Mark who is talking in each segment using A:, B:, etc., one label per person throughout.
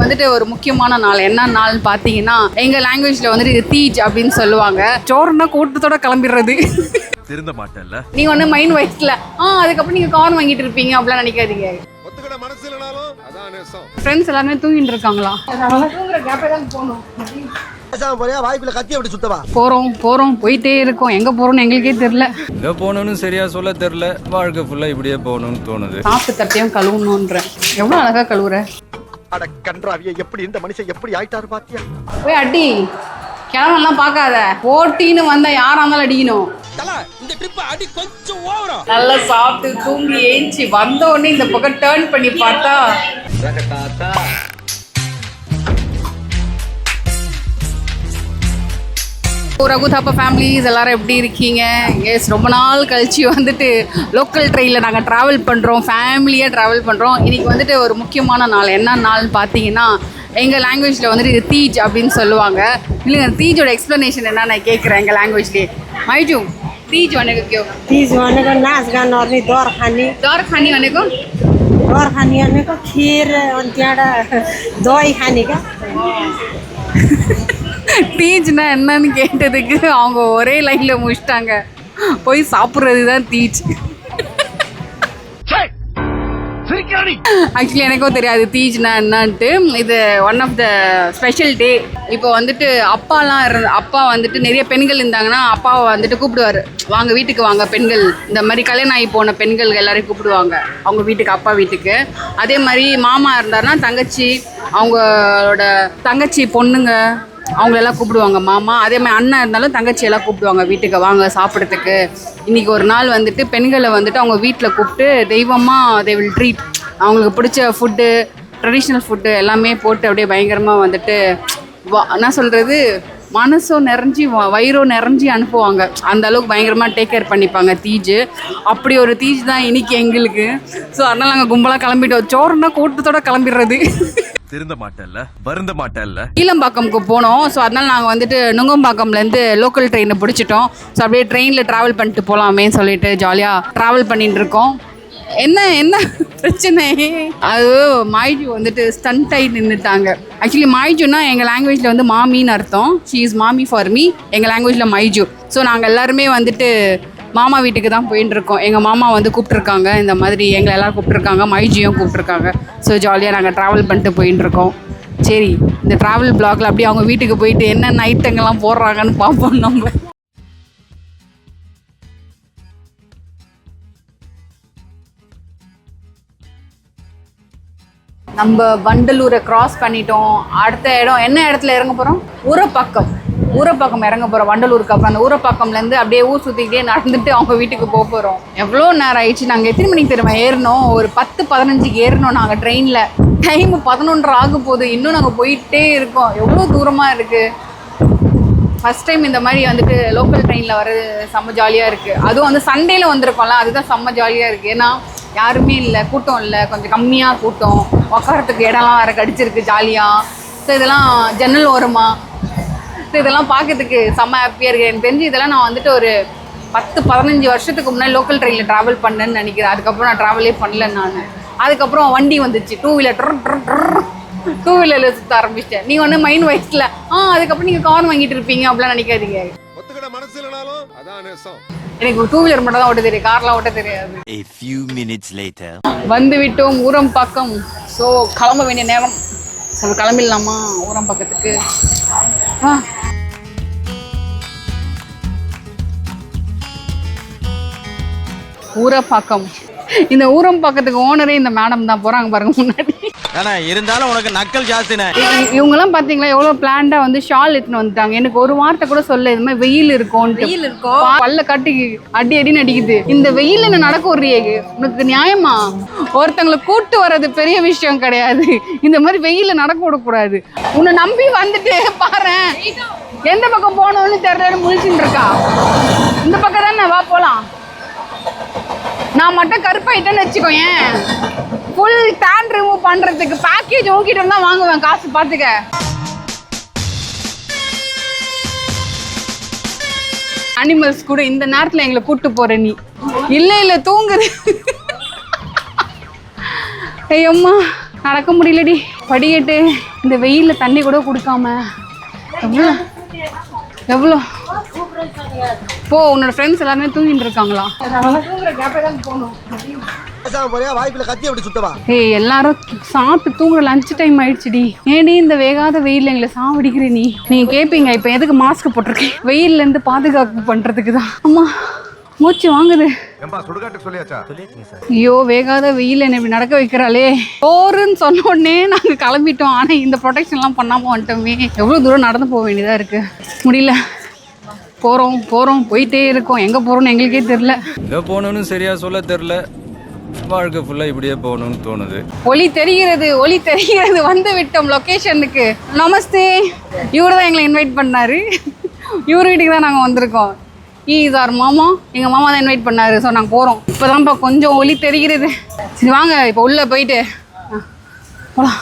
A: வந்துட்டு ஒரு முக்கியமான நாள். என்ன நாள் பார்த்தீங்கன்னா, எங்க லாங்குவேஜ்ல வந்துட்டு இது தீஜ் அப்படின்னு சொல்லுவாங்க. சோறுனா கூட்டத்தோட கிளம்பிடுறது.
B: திருந்த மாட்டேன்ல
A: நீங்க ஒண்ணு மைண்ட் வைஸ்ல அதுக்கப்புறம் நீங்க கார் வாங்கிட்டு இருப்பீங்க அப்படிலாம் நினைக்காதீங்க. ஃப்ரெண்ட்ஸ் எல்லாமே தூங்கிட்டு இருக்காங்களா? தூங்குற கேப்பே தான் போகணும். போறோம் போயிட்டே இருக்கோம். எங்க போறோம்னு எங்களுக்கே தெரியல.
C: எங்க போகணும்னு சரியா சொல்ல தெரியல. வாழ்க்கை ஃபுல்லா இப்படியே போகணும்னு தோணுது.
A: சாப்பிட்டு தட்டியும் கழுவணும்ன்ற. எவ்வளவு அழகா கழுவுற.
D: அட கன்றாவியே, எப்படி இந்த மனுஷன் எப்படி ஆயிட்டாரு பாத்தியா?
A: போய் அடி. கிழமெல்லாம் பார்க்காத. ஓட்டின்னு வந்தா யாரா இருந்தாலும் அடிக்கணும். நல்லா சாப்பிட்டு தூங்கி ஏஞ்சி வந்த உடனே இந்த பக்கம் டர்ன் பண்ணி பார்த்தா ரகுதாப்பா ஃபேமிலிஸ் எல்லாரும் எப்படி இருக்கீங்க? எஸ், ரொம்ப நாள் கழிச்சு வந்துட்டு லோக்கல் ட்ரெயினில் நாங்கள் ட்ராவல் பண்ணுறோம். ஃபேமிலியாக ட்ராவல் பண்ணுறோம். இன்றைக்கி வந்துட்டு ஒரு முக்கியமான நாள். என்ன நாள் பார்த்தீங்கன்னா, எங்கள் லாங்குவேஜில் வந்துட்டு இது தீஜ் அப்படின்னு சொல்லுவாங்க. இல்லைங்க, தீஜோட எக்ஸ்ப்ளனேஷன் என்ன நான் கேட்குறேன் எங்கள் லாங்குவேஜ்லேயே. மைஜு, तीज भनेको के हो?
E: तीज भनेको नाचगान गर्ने, दर खाने
A: भनेको
E: खिर, अनि त्यहाँबाट दही खाने क्या.
A: தீஜ்னா என்னன்னு கேட்டதுக்கு அவங்க ஒரே லைன்ல முடிச்சிட்டாங்க. போய் சாப்பிட்றது தான் தீஜ். ஆக்சுவலி எனக்கும் தெரியாது தீஜ்னா என்னன்ட்டு. இது one of the special day. இப்போ வந்துட்டு அப்பா வந்துட்டு நிறைய பெண்கள் இருந்தாங்கன்னா அப்பாவை வந்துட்டு கூப்பிடுவார், வாங்க வீட்டுக்கு வாங்க பெண்கள். இந்த மாதிரி கல்யாணம் ஆகி போன பெண்கள் எல்லாரையும் கூப்பிடுவாங்க அவங்க வீட்டுக்கு, அப்பா வீட்டுக்கு. அதே மாதிரி மாமா இருந்தாருன்னா தங்கச்சி, அவங்களோட தங்கச்சி பொண்ணுங்க அவங்களெல்லாம் கூப்பிடுவாங்க மாமா. அதே மாதிரி அண்ணன் இருந்தாலும் தங்கச்சி எல்லாம் கூப்பிடுவாங்க வீட்டுக்கு, வாங்க சாப்பிட்றதுக்கு. இன்றைக்கி ஒரு நாள் வந்துட்டு பெண்களை வந்துட்டு அவங்க வீட்டில் கூப்பிட்டு தெய்வமாக தே வில் ட்ரீட். அவங்களுக்கு பிடிச்ச ஃபுட்டு, ட்ரெடிஷ்னல் ஃபுட்டு எல்லாமே போட்டு அப்படியே பயங்கரமாக வந்துட்டு என்ன சொல்கிறது, மனசும் நிறைஞ்சி வயிறும் நிறைஞ்சி அனுப்புவாங்க. அந்த அளவுக்கு பயங்கரமாக டேக் கேர் பண்ணிப்பாங்க தீஜ். அப்படி ஒரு தீஜ் தான் இன்றைக்கி எங்களுக்கு. ஸோ அதனால் நாங்கள் கும்பலாக கிளம்பிட்டோம். சோறுனா கூட்டத்தோட கிளம்பிடுறது.
B: திருந்த மாட்டேன்ல, வருந்த மாட்டேன்ல.
A: ஈலம்பாக்கம்க்கு போனோம். ஸோ அதனால் நாங்கள் வந்துட்டு நுங்கம்பாக்கம்லேருந்து லோக்கல் ட்ரெயினை பிடிச்சிட்டோம். ஸோ அப்படியே ட்ரெயினில் ட்ராவல் பண்ணிட்டு போகலாமேன்னு சொல்லிட்டு ஜாலியாக ட்ராவல் பண்ணிட்டு இருக்கோம். என்ன பிரச்சனை, அது மாய்ஜு வந்துட்டு ஸ்டண்ட் ஆகி நின்றுட்டாங்க. ஆக்சுவலி மாய்ஜுன்னா எங்கள் லாங்குவேஜில் வந்து மாமின்னு அர்த்தம். ஷீ இஸ் மாமி ஃபார் மீ. எங்கள் லாங்குவேஜில் மைஜு. ஸோ நாங்கள் எல்லாருமே வந்துட்டு மாமா வீட்டுக்கு தான் போயின்னு இருக்கோம். எங்கள் மாமா வந்து கூப்பிட்ருக்காங்க, இந்த மாதிரி எங்களை எல்லோரும் கூப்பிட்ருக்காங்க, மைஜியும் கூப்பிட்ருக்காங்க. ஸோ ஜாலியாக நாங்கள் ட்ராவல் பண்ணிட்டு போயின்னு இருக்கோம். சரி, இந்த ட்ராவல் பிளாகில் அப்படியே அவங்க வீட்டுக்கு போயிட்டு என்னென்ன ஐட்டங்கள்லாம் போடுறாங்கன்னு பார்ப்போம். நம்ம வண்டலூரை கிராஸ் பண்ணிட்டோம். அடுத்த இடம் என்ன இடத்துல இறங்க போகிறோம்? ஊரப்பாக்கம் இறங்க போகிறோம். வண்டலூருக்கு அப்புறம் அந்த ஊரப்பாக்கம்லேருந்து அப்படியே ஊர் சுற்றிக்கிட்டே நடந்துட்டு அவங்க வீட்டுக்கு போக போகிறோம். எவ்வளோ நேரம் ஆயிடுச்சு. நாங்கள் எத்தனை மணிக்கு தெரியுமா ஏறினோம்? ஒரு 10-15க்கு ஏறினோம் நாங்கள் ட்ரெயினில். டைம் 11:30 ஆக போகுது. இன்னும் நாங்கள் போயிட்டே இருக்கோம். எவ்வளோ தூரமாக இருக்குது. ஃபஸ்ட் டைம் இந்த மாதிரி வந்துட்டு லோக்கல் ட்ரெயினில் வர செம்ம ஜாலியாக இருக்குது. அதுவும் வந்து சண்டேல வந்திருக்கோம்ல, அதுதான் செம்ம ஜாலியாக இருக்குது. ஏன்னா யாருமே இல்லை, கூட்டம் இல்லை, கொஞ்சம் கம்மியாக கூட்டம், உட்காரத்துக்கு இடம்லாம் வேறு கடிச்சிருக்கு ஜாலியாக. ஸோ இதெல்லாம் ஜன்னல் ஓரமாக. ஸோ இதெல்லாம் பார்க்கறதுக்கு செம்ம ஹாப்பியாக இருக்குது. எனக்கு தெரிஞ்சு இதெல்லாம் நான் வந்துட்டு ஒரு 10-15 வருஷத்துக்கு முன்னாடி லோக்கல் ட்ரெயினில் ட்ராவல் பண்ணேன்னு நினைக்கிறேன். அதுக்கப்புறம் நான் ட்ராவலே பண்ணல நான். அதுக்கப்புறம் வண்டி வந்துச்சு, டூ வீலரில் சுற்ற ஆரம்பிச்சிட்டேன். நீங்கள் ஒன்று மைண்ட் வைஸில் அதுக்கப்புறம் நீங்கள் கார் வாங்கிட்டு இருப்பீங்க அப்படிலாம் நினைக்காதீங்க. எனக்கு டூ வீலர் மட்டும் தான் ஓட்ட தெரியும், கார்லாம் ஓட்ட தெரியாது.
F: A few minutes later.
A: வந்து விட்டோம் ஊரம்பாக்கம். ஸோ கிளம்ப வேண்டிய நேரம். ஸோ கிளம்பிடலாமா ஊரம்பாக்கத்துக்கு? ஊரப்பாக்கம். இந்த ஊரம்பாக்கத்துக்கு ஓனரே இந்த மேடம் தான். போகிறாங்க பாருங்க முன்னாடி.
C: இருந்தாலும் உனக்கு நக்கல் ஜாஸ்தினே.
A: இவங்கெல்லாம் பார்த்தீங்களா எவ்வளோ பிளான்டா வந்து ஷால் எடுத்துன்னு வந்துட்டாங்க. எனக்கு ஒரு வார்த்தை கூட சொல்ல, இது மாதிரி வெயில் இருக்கும், பல்ல கட்டி அடின்னு அடிக்குது. இந்த வெயில் என்ன நடக்க விடுறியே, உனக்கு நியாயமா? ஒருத்தங்களை கூட்டு வர்றது பெரிய விஷயம் கிடையாது. இந்த மாதிரி வெயில நடக்க விடக்கூடாது. உன்னை நம்பி வந்துட்டு பாரு, எந்த பக்கம் போகணும்னு தெரியல, முழிச்சுட்டு இருக்கா. இந்த பக்கம் தானே, வா போலாம். நான் மட்டும் கருப்பாயிட்டேன்னு வச்சுக்கோ, ஏன் ஃபுல் டேன் ரிமூவ் பண்றதுக்கு பேக்கேஜ் உங்ககிட்ட தான் வாங்குவேன், காசு பார்த்துக்க. அனிமல்ஸ் கூட இந்த நேரத்தில் எங்களை கூட்டு போற நீ? இல்லை தூங்குது. ஐயம்மா நடக்க முடியலடி. படிக்கட்டு இந்த வெயிலில் தண்ணி கூட குடிக்காம எவ்வளோ எவ்வளோ போ, உன்னோட ஃப்ரெண்ட்ஸ் எல்லாருமே தூங்கிட்டு இருக்காங்களா?
D: வாய்ப்புல கத்தி அப்படி சுத்தவா?
A: ஏய், எல்லாரும் சாப்பிட்டு தூங்குற லஞ்ச் டைம் ஆயிடுச்சுடி. ஏடி இந்த வேகாத வெயில்ல எங்களை சாவடிக்கிற நீங்க கேட்பீங்க இப்போ எதுக்கு மாஸ்க் போட்டிருக்கேன்? வெயில்ல இருந்து பாதுகாப்பு பண்றதுக்கு தான். அம்மா மூச்சு வாங்குது. ஐயோ, வேகாத வெயில் என்ன இப்படி நடக்க வைக்கிறாளே. போருன்னு சொன்ன உடனே நாங்க கிளம்பிட்டோம். ஆனா இந்த ப்ரொடெக்ஷன் எல்லாம் பண்ணாம வந்துட்டோமே. எவ்வளவு தூரம் நடந்து போக வேண்டியதா இருக்கு. முடியல. போறோம் போயிட்டே இருக்கோம். எங்க போறோம்னு எங்களுக்கே தெரியல.
C: எங்கே போகணுன்னு சரியா சொல்ல தெரில. வாழ்க்கை ஃபுல்லாக இப்படியே போகணும்னு தோணுது.
A: ஒளி தெரிகிறது. வந்து விட்டோம் லொக்கேஷனுக்கு. நமஸ்தே. இவரு தான் எங்களை இன்வைட் பண்ணாரு. இவர் வீட்டுக்கு தான் நாங்கள் வந்திருக்கோம். சார் மாமா, எங்கள் மாமா தான் இன்வைட் பண்ணாரு. ஸோ நாங்கள் போகிறோம். இப்போ தான்ப்பா கொஞ்சம் ஒளி தெரிகிறது. சரி வாங்க இப்போ உள்ளே போயிட்டு போகலாம்.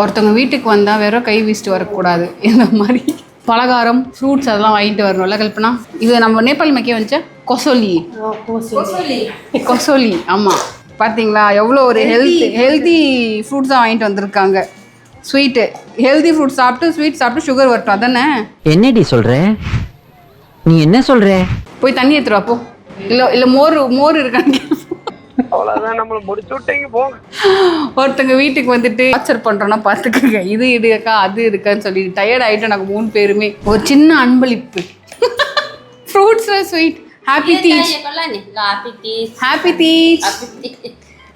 A: ஒருத்தவங்க வீட்டுக்கு வந்தால் வெறும் கை வீசிட்டு வரக்கூடாது. இந்த மாதிரி பலகாரம், ஃப்ரூட்ஸ் அதெல்லாம் வாங்கிட்டு வரணும்ல கல்பனா. இது நம்ம நேபாளி மக்கே வந்துச்சா கொசோலி. ஆமாம், பார்த்தீங்களா எவ்வளோ ஒரு ஹெல்தி ஃப்ரூட்ஸாக வாங்கிட்டு வந்திருக்காங்க. ஸ்வீட்டு ஹெல்தி ஃப்ரூட் சாப்பிட்டு ஸ்வீட் சாப்பிட்டு சுகர் வரட்டும். அதானே? என்னடி சொல்கிற நீ? என்ன சொல்கிற? போய் தண்ணி எடுத்துருவா போ. இல்லை மோர் இருக்கான்னு.
D: அவ்வளவுதான், நம்மள முடிச்சு விட்டீங்க போங்க.
A: ஒருத்தங்க வீட்டுக்கு வந்துட்டு டார்ச்சர் பண்றோம்னா பாத்துக்கோங்க. இது இருக்கா அது இருக்கான்னு சொல்லி டயர்ட் ஆயிட்டோம் நாங்கள் 3 பேருமே. ஒரு சின்ன அன்பளிப்பு. ஃப்ரூட்ஸ்ல ஸ்வீட். Happy these.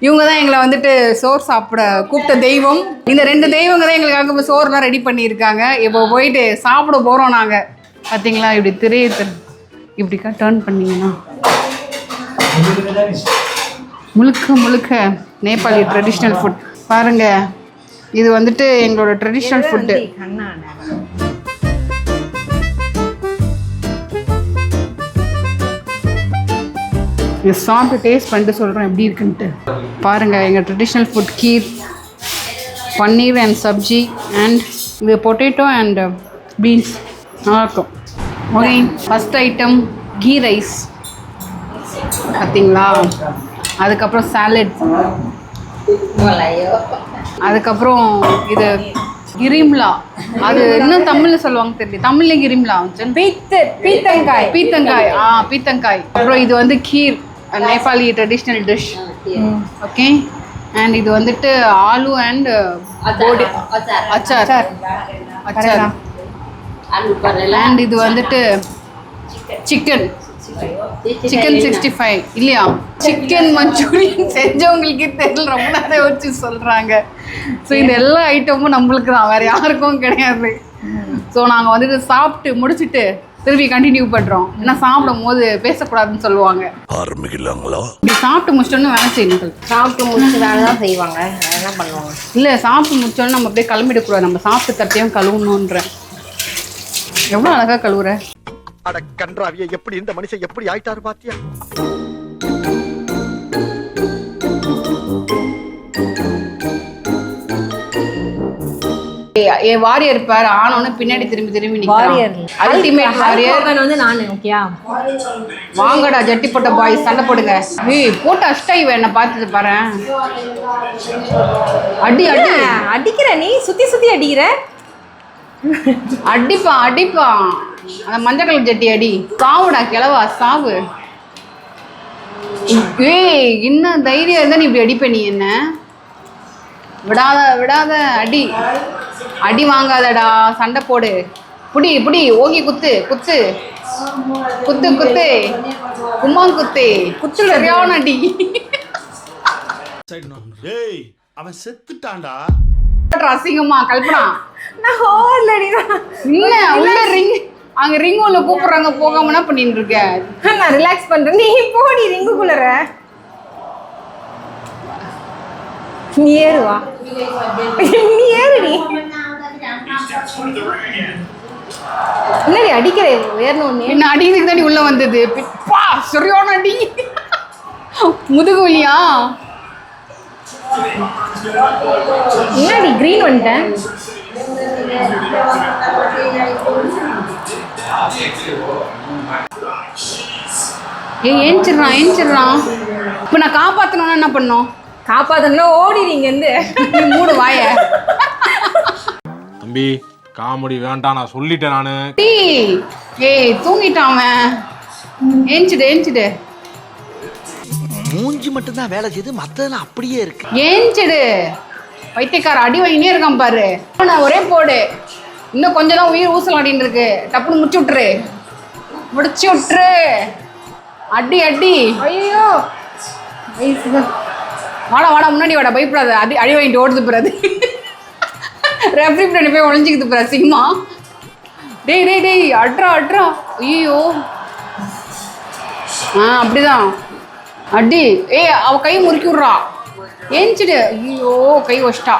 A: இவங்க தான் எங்களை வந்துட்டு சோறு சாப்பிட கூப்பிட்ட தெய்வம். இந்த 2 தெய்வங்க தான் எங்களுக்காக சோறுலாம் ரெடி பண்ணியிருக்காங்க. இப்போ போயிட்டு சாப்பிட போகிறோம் நாங்கள். பார்த்தீங்களா இப்படி இப்படிக்கா டேர்ன் பண்ணிங்கன்னா முழுக்க நேபாளி ட்ரெடிஷ்னல் ஃபுட். பாருங்க, இது வந்துட்டு எங்களோட ட்ரெடிஷ்னல் ஃபுட்டு. இது சாப்பிட்டு டேஸ்ட் பண்ணிட்டு சொல்கிறேன் எப்படி இருக்குன்ட்டு. பாருங்கள், எங்கள் traditional food kheer, paneer and sabzi and இது பொட்டேட்டோ அண்ட் பீன்ஸ். நல்லாயிருக்கும். Okay, first item ghee rice. பார்த்தீங்களா? அதுக்கப்புறம் சாலட்.
G: அதுக்கப்புறம்
A: இது கிரிம்லா. அது இன்னும் தமிழ்ல சொல்லுவாங்க தெரியல. தமிழ்ல கிரிம்லா பீத்தங்காய். பீத்தங்காய். அப்புறம் இது வந்து kheer, Nepali traditional dish. Okay. And இது வந்துட்டு ஆலு அண்ட் அச்சார். அண்ட் இது வந்துட்டு சிக்கன் 65 இல்லையா? சிக்கன் மஞ்சூரியன் செஞ்சவங்களுக்கே தெரியல, ரொம்ப நேரம் வச்சு சொல்கிறாங்க. ஸோ இந்த எல்லா ஐட்டமும் நம்மளுக்கு தான், வேறு யாருக்கும் கிடையாது. ஸோ நாங்கள் வந்துட்டு சாப்பிட்டு முடிச்சுட்டு திருப்பி கண்டினியூ பண்ணுறோம். ஏன்னா சாப்பிடும் போது பேசக்கூடாதுன்னு சொல்லுவாங்க.
B: ஆரம்பிக்கலாங்களா?
A: இப்படி சாப்பிட்டு முடிச்சோன்னு வேலை செய்யணும்.
G: சாப்பிட்டு முடிச்சு வேலை தான் செய்வாங்க. என்ன பண்ணுவாங்க?
A: இல்லை, சாப்பிட்டு முடிச்சோன்னு நம்ம அப்படியே கிளம்பிடக்கூடாது. நம்ம சாப்பிட்டு தட்டையும் கழுவணுன்றேன். எவ்வளோ அழகாக கழுவுற.
D: அட கன்றாவிய, எப்படி இந்த மனுஷன் எப்படி ஆயிட்டாரு பாத்தியா?
A: என் வாரியர் பாரு, ஆனோன்னு பின்னாடி திரும்பி நிக்கிறான். அல்டிமேட் வாரியர்
G: வந்து நானு. ஓகேயா?
A: வாங்கடா ஜட்டி போட்ட பாய்ஸ், சண்டை போடுங்க. போட்டு அஷ்டா இவ என்ன பார்த்துட்டு பாரு.
G: அடிக்கிற நீ, சுத்தி அடிக்கிற.
A: அடிப்பா அந்த மஞ்சள் கலர் ஜட்டி அடி. சாவுடா கிளவா, சாவு. இன்னும் தைரியம் இருந்தா நீ இப்படி அடிப்ப. நீ என்ன விடாத அடி வாங்காதடா, சண்டை போடு. புடி ஓகி குத்து கும்மாங் குத்து சரியான அடி.
H: அவன் செத்துட்டான்டா.
A: அசிங்கமா கல்பனா.
G: நான் ஹோர்ல அடிதான்.
A: இல்ல உள்ள அங்க ரிங் உள்ள கூப்பிடுறாங்க, போகாம என்ன பண்ணிட்டு இருக்க?
G: நான் ரிலாக்ஸ் பண்றேன். நீ போடி ரிங்குக்குள்ளற. நீ ஏறுவா. நீ ஏறுடி. என்னடி அடிக்கிற? ஏறணும்.
A: என்ன அடிக்கிறதுக்கு தாண்டி உள்ள வந்தது. சரியான அடி. முதுகு வலியா?
G: என்னடி கிரீன் வந்துட்டேன்.
A: ஏஞ்சிடறான். இப்போ நான் காப்பாற்றணும்னா என்ன பண்ணோம்?
G: காப்பாத்தணும்னா ஓடிடுங்க இருந்து.
A: நீ மூடு வாய.
I: தம்பி காமெடி வேண்டாம், நான் சொல்லிட்டேன் நானு.
A: டீ ஏய் தூங்கிட்டான் அவன். ஏஞ்சிடு.
D: மூஞ்சி மட்டும் தான் வேலை செய்யுது, மத்ததெல்லாம் அப்படியே இருக்கு.
A: ஏஞ்சிடு. வைத்தியக்கார அடி வாங்கினே இருக்கான் பாரு. ஒரே போடு. இன்னும் கொஞ்சம் தான் உயிர் ஊசலாடின்னு இருக்கு. டப்புன்னு முடிச்சு விட்டுரு. அடி.
G: ஐயோ
A: வாடா முன்னாடி வாடா, பயப்படாத. அடி வாங்கிட்டு ஓடுது பிறகு. ரெஃப்ரி பின்னாடி போய் ஒழிஞ்சிக்குது பிறகு சிங்கமா. டேய் அட்ரா. ஐயோ அப்படிதான் அடி. அவ கை முறுக்கி விட்றா. ஏஞ்சிடு. ஐயோ கை வச்சிட்டா.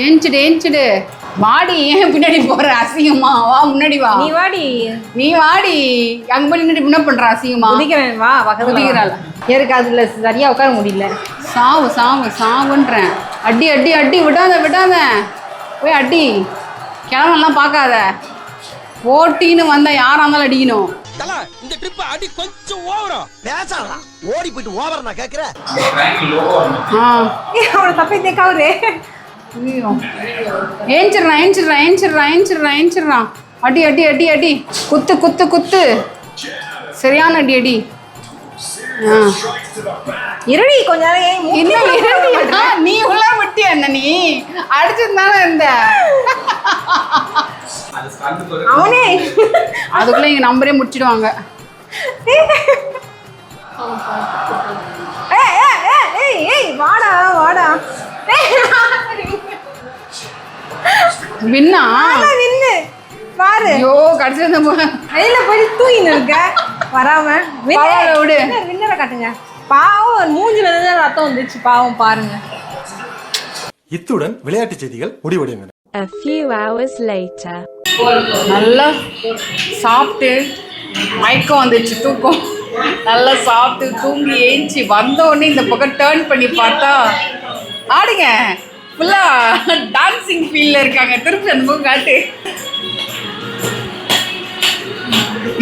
A: ஏஞ்சிடு. வாடி, ஏன் பின்னாடி போற அசிங்கமா? வா முன்னாடி வா. நீ வாடி. அங்க போய் நின்னுட்டு என்ன பண்ற அசிங்கமா?
G: குதிக்கிறேன் வா, பக்கத்துல
A: குதிக்கிறாள்.
G: எனக்கு அதுல சரியா உட்கார முடியல. சாவுன்றேன்.
A: அடி விடாத. போய் அடி. கிழமெல்லாம் பார்க்காத. ஓட்டின்னு வந்தா யாரா இருந்தாலும் அடிக்கணும்.
D: இந்த ட்ரிப் அடி கொஞ்சம் ஓவரா பேசலாம். ஓடி போயிட்டு ஓவரா நான் கேக்குறேன்.
G: அவளை தப்பை தேக்காவரே.
A: ஏஞ்சிடுறான். அடி. குத்து. சரியான அடி.
G: இருடி கொஞ்ச நேரம்.
A: இன்னும் நீ உள்ள விட்டியா என்ன? நீ அடிச்சிருந்தானே இருந்த.
G: அவனே
A: அதுக்குள்ள எங்க நம்பரே முடிச்சிடுவாங்க.
G: வாடா
A: வின்னா
G: நின்னு பாரு.
A: ஐயோ கடைசியில
G: கையில போய் தூங்கின்னு இருக்க வராம
A: விடு.
G: வின்னரை காட்டுங்க. பாவம் மூஞ்சில இருந்து ரத்தம் வந்துச்சு. பாவம் பாருங்க.
H: இத்துடன் விளையாட்டு செய்திகள் முடிவடைந்தன.
J: A few hours later.
A: நல்லா சாப்பிட்டு மயக்கம் வந்துச்சு, தூக்கம். நல்லா சாப்பிட்டு தூங்கி ஏஞ்சி வந்தோடனே இந்த பக்கம் டேர்ன் பண்ணி பார்த்தா ஆடுங்க ஃபுல்லாக டான்ஸிங் ஃபீல்டில் இருக்காங்க. திருப்பி அந்த பக்கம் காட்டு.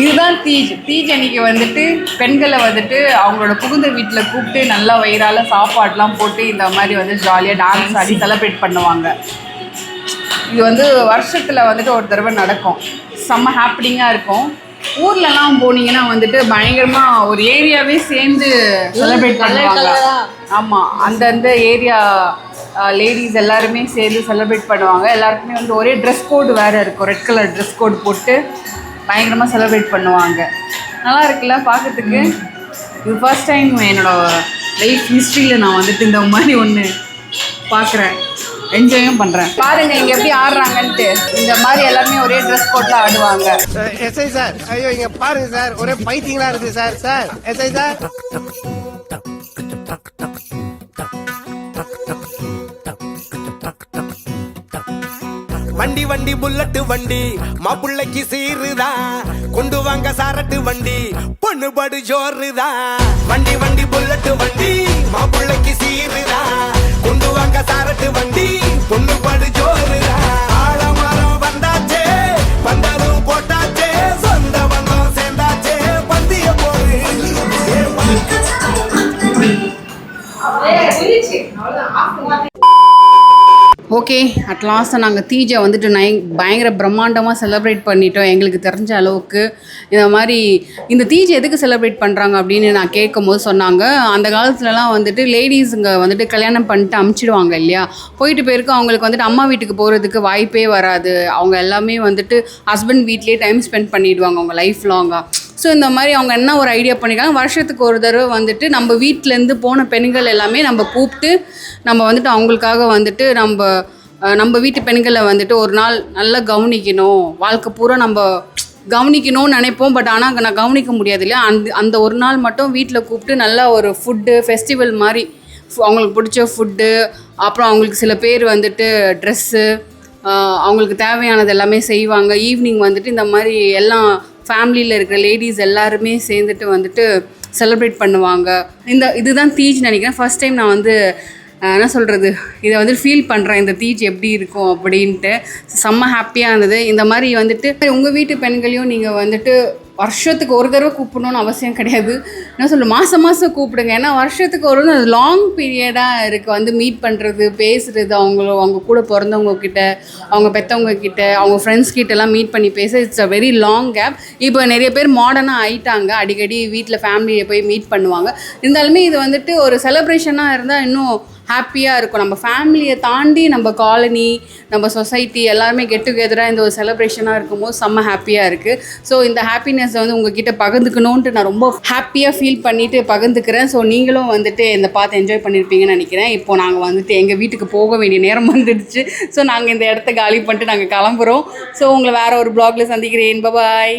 A: இதுதான் தீஜ் அன்னைக்கு வந்துட்டு பெண்களை வந்துட்டு அவங்களோட புகுந்த வீட்டில் கூப்பிட்டு நல்லா வயிறால சாப்பாடுலாம் போட்டு இந்த மாதிரி வந்து ஜாலியாக டான்ஸ் ஆடி செலிப்ரேட் பண்ணுவாங்க. இது வந்து வருஷத்தில் வந்துட்டு ஒரு தடவை நடக்கும். செம்ம ஹாப்பினிங்காக இருக்கும். ஊர்லலாம் போனீங்கன்னா வந்துட்டு பயங்கரமாக ஒரு ஏரியாவே சேர்ந்து செலிப்ரேட் பண்ணுவாங்க. ஆமாம், அந்தந்த ஏரியா லேடிஸ் எல்லாருமே சேர்ந்து செலிப்ரேட் பண்ணுவாங்க. எல்லாருக்குமே வந்து ஒரே ட்ரெஸ் கோடு வேறு இருக்கும். ரெட் கலர் ட்ரெஸ் கோடு போட்டு பயங்கரமாக செலிப்ரேட் பண்ணுவாங்க. நல்லா இருக்குல்ல பார்க்கறதுக்கு. இது ஃபர்ஸ்ட் டைம் என்னோடய லைஃப் ஹிஸ்ட்ரியில் நான் வந்துட்டு இந்த மாதிரி ஒன்று பார்க்குறேன். என்ஜாயும் பண்ணுறேன். பாருங்க இங்கே எப்படி ஆடுறாங்கன்ட்டு. இந்த மாதிரி எல்லாருமே ஒரே ட்ரெஸ் கோட்டில் ஆடுவாங்க.
D: எஸ்ஐ சார், ஐயோ இங்க பாருங்க சார், ஒரே பைத்தியங்களா இருக்கு சார். எஸ்ஐ சார்,
K: வண்டி புல்லட்டு வண்டி மாப்பிள்ளைக்கு சீருதா, கொண்டு வாங்க சாரட்டு வண்டி பொண்ணு படு ஜோருதா. வண்டி புல்லட்டு வண்டி மாப்பிள்ளைக்கு சீருதா, கொண்டு வாங்க சாரட்டு வண்டி பொண்ணு படு ஜோருதா. ஆழமரம் வந்தாச்சே, பந்தலும் போட்டாச்சே, சொந்த பந்தம் சேர்ந்தாச்சே, பந்திய போடு.
A: ஓகே, அட்லாஸ்ட்டாக நாங்கள் தீஜை வந்துட்டு பயங்கர பிரம்மாண்டமாக செலிப்ரேட் பண்ணிட்டோம். எங்களுக்கு தெரிஞ்ச அளவுக்கு இந்த மாதிரி இந்த தீஜை எதுக்கு செலிப்ரேட் பண்ணுறாங்க அப்படின்னு நான் கேட்கும்போது சொன்னாங்க, அந்த காலத்துலலாம் வந்துட்டு லேடிஸுங்க வந்துட்டு கல்யாணம் பண்ணிட்டு அமுச்சிடுவாங்க இல்லையா, போயிட்டு போயிருக்கு அவங்களுக்கு வந்துட்டு அம்மா வீட்டுக்கு போகிறதுக்கு வாய்ப்பே வராது. அவங்க எல்லாமே வந்துட்டு ஹஸ்பண்ட் வீட்லேயே டைம் ஸ்பெண்ட் பண்ணிவிடுவாங்க அவங்க லைஃப் லாங்காக. ஸோ இந்த மாதிரி அவங்க என்ன ஒரு ஐடியா பண்ணியிருக்காங்க, வருஷத்துக்கு ஒரு தடவை வந்துட்டு நம்ம வீட்டிலேருந்து போன பெண்கள் எல்லாமே நம்ம கூப்பிட்டு நம்ம வந்துட்டு அவங்களுக்காக வந்துட்டு நம்ம வீட்டு பெண்களை வந்துட்டு ஒரு நாள் நல்லா கவனிக்கணும், வாழ்க்கை பூரா நம்ம கவனிக்கணும்னு நினைப்போம். பட் ஆனால் நான் கவனிக்க முடியாது இல்லையா. அந்த ஒரு நாள் மட்டும் வீட்டில் கூப்பிட்டு நல்லா ஒரு ஃபுட்டு ஃபெஸ்டிவல் மாதிரி அவங்களுக்கு பிடிச்ச ஃபுட்டு, அப்புறம் அவங்களுக்கு சில பேர் வந்துட்டு ட்ரெஸ்ஸு, அவங்களுக்கு தேவையானது எல்லாமே செய்வாங்க. ஈவினிங் வந்துட்டு இந்த மாதிரி எல்லாம் ஃபேமிலியில் இருக்கிற லேடிஸ் எல்லாருமே சேர்ந்துட்டு வந்துட்டு செலிப்ரேட் பண்ணுவாங்க. இதுதான் தீஜ் நினைக்கிறேன். ஃபர்ஸ்ட் டைம் நான் வந்து என்ன சொல்கிறது, இதை வந்து ஃபீல் பண்ணுறேன், இந்த தீஜ் எப்படி இருக்கும் அப்படின்ட்டு. செம்ம ஹாப்பியாக இருந்தது. இந்த மாதிரி வந்துட்டு உங்கள் வீட்டு பெண்களையும் நீங்கள் வந்துட்டு வருஷத்துக்கு ஒரு தடவை கூப்பிடணும்னு அவசியம் கிடையாது. என்ன சொல்ல, மாதம் மாதம் கூப்பிடுங்க. ஏன்னா வருஷத்துக்கு ஒரு அது லாங் பீரியடாக இருக்குது. வந்து மீட் பண்ணுறது, பேசுகிறது, அவங்க கூட பிறந்தவங்க கிட்ட, அவங்க பெற்றவங்க கிட்ட, அவங்க ஃப்ரெண்ட்ஸ் கிட்டலாம் மீட் பண்ணி பேச it's a very long gap. இப்போ நிறைய பேர் மாடர்னாக ஆகிட்டாங்க, அடிக்கடி வீட்டில் ஃபேமிலியை போய் மீட் பண்ணுவாங்க. இருந்தாலுமே இது வந்துட்டு ஒரு செலிப்ரேஷனாக இருந்தால் இன்னும் ஹாப்பியாக இருக்கும். நம்ம ஃபேமிலியை தாண்டி நம்ம காலனி, நம்ம சொசைட்டி எல்லாருமே கெட் டுகெதராக இந்த ஒரு செலிப்ரேஷனாக இருக்கும்போது செம்ம ஹாப்பியாக இருக்குது. ஸோ இந்த ஹாப்பினஸை வந்து உங்ககிட்ட பகிர்ந்துக்கணுன்ட்டு நான் ரொம்ப ஹாப்பியாக ஃபீல் பண்ணிவிட்டு பகிர்ந்துக்கிறேன். ஸோ நீங்களும் வந்துட்டு இந்த பார்த்து என்ஜாய் பண்ணியிருப்பீங்கன்னு நினைக்கிறேன். இப்போது நாங்கள் வந்துட்டு எங்கள் வீட்டுக்கு போக வேண்டிய நேரம் வந்துடுச்சு. ஸோ நாங்கள் இந்த இடத்த காலி பண்ணிட்டு நாங்கள் கிளம்புறோம். ஸோ உங்களை வேறு ஒரு ப்ளாகில் சந்திக்கிறேன். பாய்.